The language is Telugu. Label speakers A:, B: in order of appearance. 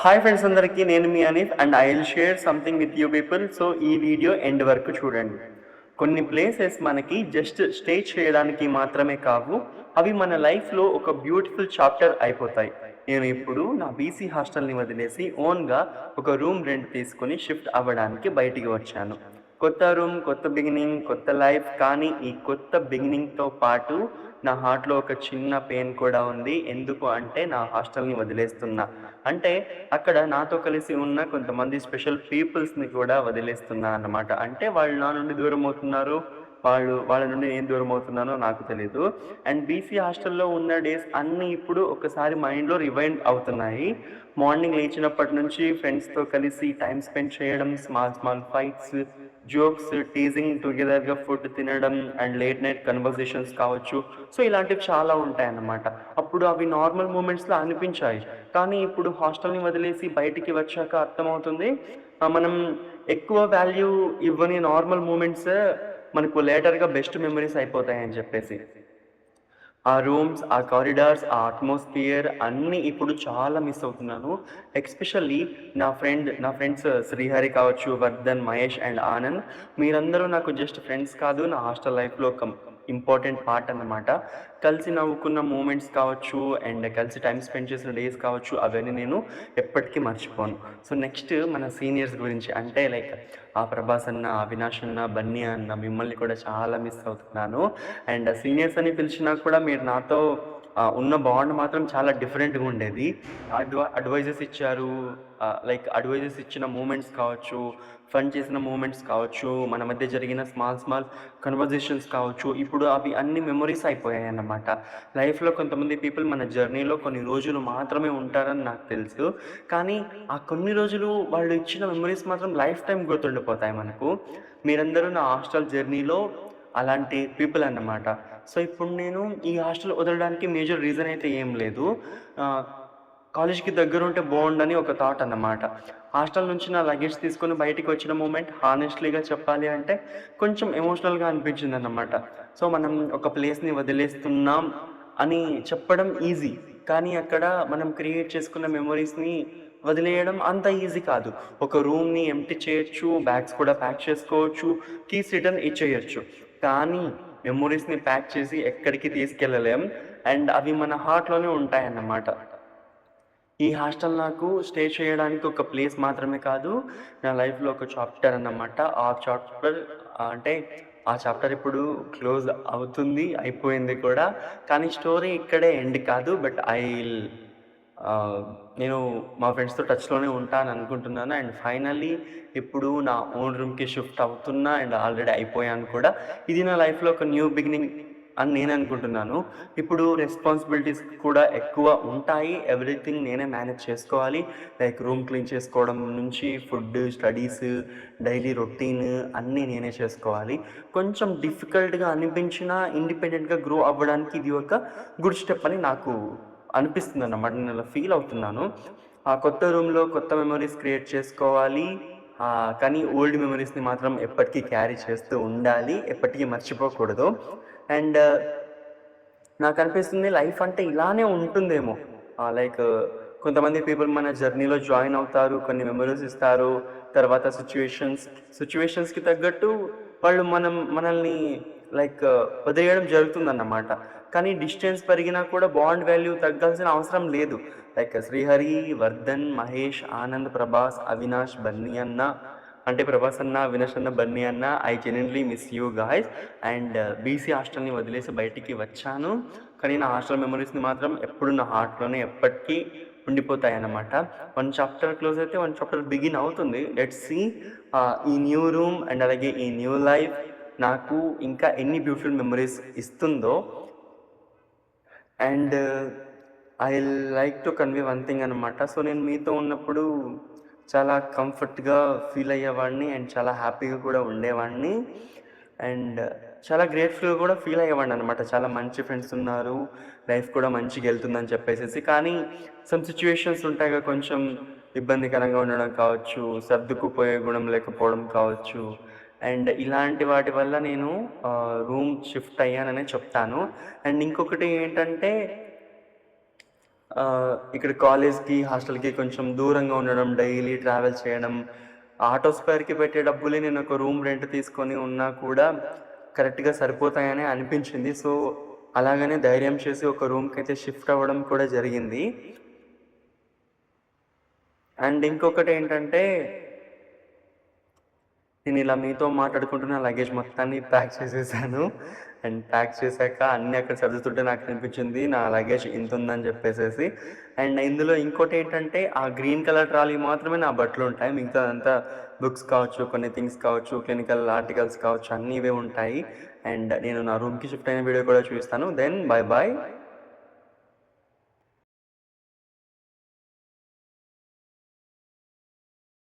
A: హాయ్ ఫ్రెండ్స్ అందరికీ, నేను మీ Anif and I will share something with you people. So ఈ వీడియో ఎండ్ వరకు చూడండి. కొన్ని ప్లేసెస్ మనకి జస్ట్ స్టే చేయడానికి మాత్రమే కావు, అవి మన లైఫ్లో ఒక బ్యూటిఫుల్ చాప్టర్ అయిపోతాయి. నేను ఇప్పుడు నా బీసీ హాస్టల్ని వదిలేసి ఓన్గా ఒక రూమ్ రెంట్ తీసుకుని షిఫ్ట్ అవ్వడానికి బయటికి వచ్చాను. కొత్త రూమ్, కొత్త బిగినింగ్, కొత్త లైఫ్. కానీ ఈ కొత్త బిగినింగ్తో పాటు నా హార్ట్లో ఒక చిన్న పెయిన్ కూడా ఉంది. ఎందుకు అంటే నా హాస్టల్ని వదిలేస్తున్నా అంటే అక్కడ నాతో కలిసి ఉన్న కొంతమంది స్పెషల్ పీపుల్స్ని కూడా వదిలేస్తున్నా అన్నమాట. అంటే వాళ్ళు నా నుండి దూరం అవుతున్నారు, వాళ్ళ నుండి నేను దూరం అవుతున్నానో నాకు తెలీదు. అండ్ బీసీ హాస్టల్లో ఉన్న డేస్ అన్నీ ఇప్పుడు ఒకసారి మైండ్లో రివైండ్ అవుతున్నాయి. మార్నింగ్ లేచినప్పటి నుంచి ఫ్రెండ్స్తో కలిసి టైం స్పెండ్ చేయడం, small small fights, jokes, teasing, టుగెదర్గా ఫుడ్ తినడం అండ్ లేట్ నైట్ కన్వర్జేషన్స్ కావచ్చు. సో ఇలాంటివి చాలా ఉంటాయన్నమాట. అప్పుడు అవి నార్మల్ మూమెంట్స్లో అనిపించాయి, కానీ ఇప్పుడు హాస్టల్ని వదిలేసి బయటికి వచ్చాక అర్థమవుతుంది, మనం ఎక్కువ వాల్యూ ఇవ్వని నార్మల్ మూమెంట్స్ మనకు లేటర్గా బెస్ట్ మెమరీస్ అయిపోతాయని చెప్పేసి. ఆ రూమ్స్, ఆ కారిడార్స్, ఆ అట్మాస్ఫియర్ అన్నీ ఇప్పుడు చాలా మిస్ అవుతున్నాను. ఎస్పెషల్లీ నా ఫ్రెండ్స్ శ్రీహరి కావచ్చు, వర్ధన్, మహేష్ అండ్ ఆనంద్. మీరందరూ నాకు జస్ట్ ఫ్రెండ్స్ కాదు, నా హాస్టల్ లైఫ్లో ఒక ఇంపార్టెంట్ పార్ట్ అన్నమాట. కలిసి నవ్వుకున్న మూమెంట్స్ కావచ్చు అండ్ కలిసి టైం స్పెండ్ చేసిన డేస్ కావచ్చు, అవన్నీ నేను ఎప్పటికీ మర్చిపోను. సో నెక్స్ట్ మన సీనియర్స్ గురించి అంటే లైక్ ఆ ప్రభాస్ అన్న, అవినాష్ అన్న, బన్నీ అన్న, మిమ్మల్ని కూడా చాలా మిస్ అవుతున్నాను. అండ్ సీనియర్స్ అని పిలిచినా కూడా మీరు నాతో ఉన్న బాండ్ మాత్రం చాలా డిఫరెంట్గా ఉండేది. అడ్వైజెస్ ఇచ్చారు, లైక్ అడ్వైజెస్ ఇచ్చిన మూమెంట్స్ కావచ్చు, ఫన్ చేసిన మూమెంట్స్ కావచ్చు, మన మధ్య జరిగిన స్మాల్ స్మాల్ కన్వర్జేషన్స్ కావచ్చు, ఇప్పుడు అవి అన్ని మెమొరీస్ అయిపోయాయి అన్నమాట. లైఫ్లో కొంతమంది పీపుల్ మన జర్నీలో కొన్ని రోజులు మాత్రమే ఉంటారని నాకు తెలుసు, కానీ ఆ కొన్ని రోజులు వాళ్ళు ఇచ్చిన మెమొరీస్ మాత్రం లైఫ్ టైం గుర్తుండిపోతాయి మనకు. మీరందరూ నా హాస్టల్ జర్నీలో అలాంటి పీపుల్ అన్నమాట. సో ఇప్పుడు నేను ఈ హాస్టల్ వదలడానికి మేజర్ రీజన్ అయితే ఏం లేదు. కాలేజ్కి దగ్గర ఉంటే బాగుండని ఒక థాట్ అన్నమాట. హాస్టల్ నుంచి నా లగేజ్ తీసుకొని బయటికి వచ్చిన మూమెంట్ హానెస్ట్లీగా చెప్పాలి అంటే కొంచెం ఎమోషనల్గా అనిపించింది అన్నమాట. సో మనం ఒక ప్లేస్ని వదిలేస్తున్నాం అని చెప్పడం ఈజీ, కానీ అక్కడ మనం క్రియేట్ చేసుకున్న మెమొరీస్ని వదిలేయడం అంత ఈజీ కాదు. ఒక రూమ్ని ఎంప్టీ చేయొచ్చు, బ్యాగ్స్ కూడా ప్యాక్ చేసుకోవచ్చు, కీస్ రిటర్న్ ఇచ్చేయచ్చు, కానీ మెమొరీస్ని ప్యాక్ చేసి ఎక్కడికి తీసుకెళ్ళలేం. అండ్ అవి మన హార్ట్లోనే ఉంటాయన్నమాట. ఈ హాస్టల్ నాకు స్టే చేయడానికి ఒక ప్లేస్ మాత్రమే కాదు, నా లైఫ్లో ఒక చాప్టర్ అన్నమాట. అంటే ఆ చాప్టర్ ఇప్పుడు క్లోజ్ అవుతుంది, అయిపోయింది కూడా. కానీ స్టోరీ ఇక్కడే ఎండ్ కాదు. బట్ నేను మా ఫ్రెండ్స్తో టచ్లోనే ఉంటాను అనుకుంటున్నాను. అండ్ ఫైనల్లీ ఇప్పుడు నా ఓన్ రూమ్కి షిఫ్ట్ అవుతున్నా అండ్ ఆల్రెడీ అయిపోయాను కూడా. ఇది నా లైఫ్లో ఒక న్యూ బిగినింగ్ అని నేను అనుకుంటున్నాను. ఇప్పుడు రెస్పాన్సిబిలిటీస్ కూడా ఎక్కువ ఉంటాయి, ఎవ్రీథింగ్ నేనే మేనేజ్ చేసుకోవాలి. లైక్ రూమ్ క్లీన్ చేసుకోవడం నుంచి ఫుడ్, స్టడీస్, డైలీ రొటీన్ అన్నీ నేనే చేసుకోవాలి. కొంచెం డిఫికల్ట్గా అనిపించినా ఇండిపెండెంట్గా గ్రో అవ్వడానికి ఇది ఒక గుడ్ స్టెప్ అని నాకు అనిపిస్తుంది అన్నమాట. నేను అలా ఫీల్ అవుతున్నాను. ఆ కొత్త రూమ్లో కొత్త మెమరీస్ క్రియేట్ చేసుకోవాలి, కానీ ఓల్డ్ మెమరీస్ని మాత్రం ఎప్పటికీ క్యారీ చేస్తూ ఉండాలి, ఎప్పటికీ మర్చిపోకూడదు. అండ్ నాకు అనిపిస్తుంది లైఫ్ అంటే ఇలానే ఉంటుందేమో. లైక్ కొంతమంది పీపుల్ మన జర్నీలో జాయిన్ అవుతారు, కొన్ని మెమరీస్ ఇస్తారు, తర్వాత సిచ్యువేషన్స్కి తగ్గట్టు వాళ్ళు మనల్ని లైక్ వదిలేయడం జరుగుతుందన్నమాట. కానీ డిస్టెన్స్ పెరిగినా కూడా బాండ్ వాల్యూ తగ్గాల్సిన అవసరం లేదు. లైక్ శ్రీహరి, వర్ధన్, మహేష్, ఆనంద్, ప్రభాస్, అవినాష్, బన్నీ అన్న, అంటే ప్రభాస్ అన్న, అవినాష్ అన్న, బన్నీ అన్న, I genuinely miss you guys. And BC హాస్టల్ని వదిలేసి బయటికి వచ్చాను, కానీ నా హాస్టల్ మెమరీస్ని మాత్రం ఎప్పుడు నా హార్ట్లోనే ఎప్పటికీ ఉండిపోతాయి అన్నమాట. వన్ చాప్టర్ క్లోజ్ అయితే వన్ చాప్టర్ బిగిన్ అవుతుంది. లెట్స్ సీ ఈ న్యూ రూమ్ అండ్ అలాగే ఈ న్యూ లైఫ్ నాకు ఇంకా ఎన్ని బ్యూటిఫుల్ మెమరీస్ ఇస్తుందో. And I like to convey one thing అనమాట. సో నేను మీతో ఉన్నప్పుడు చాలా కంఫర్ట్గా ఫీల్ అయ్యేవాడిని అండ్ చాలా హ్యాపీగా కూడా ఉండేవాడిని అండ్ చాలా గ్రేట్ఫుల్గా కూడా ఫీల్ అయ్యేవాడిని అనమాట. చాలా మంచి ఫ్రెండ్స్ ఉన్నారు, లైఫ్ కూడా మంచిగా వెళ్తుందని చెప్పేసి. కానీ సమ్ సిచ్యువేషన్స్ ఉంటాయిగా, కొంచెం ఇబ్బందికరంగా ఉండడం కావచ్చు, సర్దుకుపోయే గుణం లేకపోవడం కావచ్చు, అండ్ ఇలాంటి వాటి వల్ల నేను రూమ్ షిఫ్ట్ అయ్యాననే చెప్తాను. అండ్ ఇంకొకటి ఏంటంటే ఇక్కడ కాలేజ్‌కి, హాస్టల్‌కి కొంచెం దూరంగా ఉండడం, డైలీ ట్రావెల్ చేయడం, ఆటో స్పేర్‌కి పెట్టే డబ్బులే నేను ఒక రూమ్ రెంట్ తీసుకొని ఉన్నా కూడా కరెక్ట్‌గా సరిపోతాయనే అనిపించింది. సో, అలాగనే ధైర్యం చేసి ఒక రూమ్‌కైతే షిఫ్ట్ అవ్వడం కూడా జరిగింది. అండ్ ఇంకొకటేంటంటే, నేనిలా మీతో మాట్లాడుకుంటూ నా లగేజ్ మొత్తాన్ని ప్యాక్ చేసేసాను. అండ్ ప్యాక్ చేశాక అన్నీ అక్కడ సర్దుతుంటే నాకనిపించింది నా లగేజ్ ఇంతుందని చెప్పేసేసి. అండ్ ఇందులో ఇంకోటేంటంటే, ఆ గ్రీన్ కలర్ ట్రాలీ మాత్రమే నా బట్టలుంటాయి. మిగతాదంతా బుక్స్ కావచ్చు, కొన్ని థింగ్స్ కావచ్చు, క్లినికల్ ఆర్టికల్స్ కావచ్చు, అన్నీ ఇవే ఉంటాయి. అండ్ నేను నా రూమ్‌కి షిఫ్ట్ అయిన వీడియో కూడా చూపిస్తాను. Then bye by.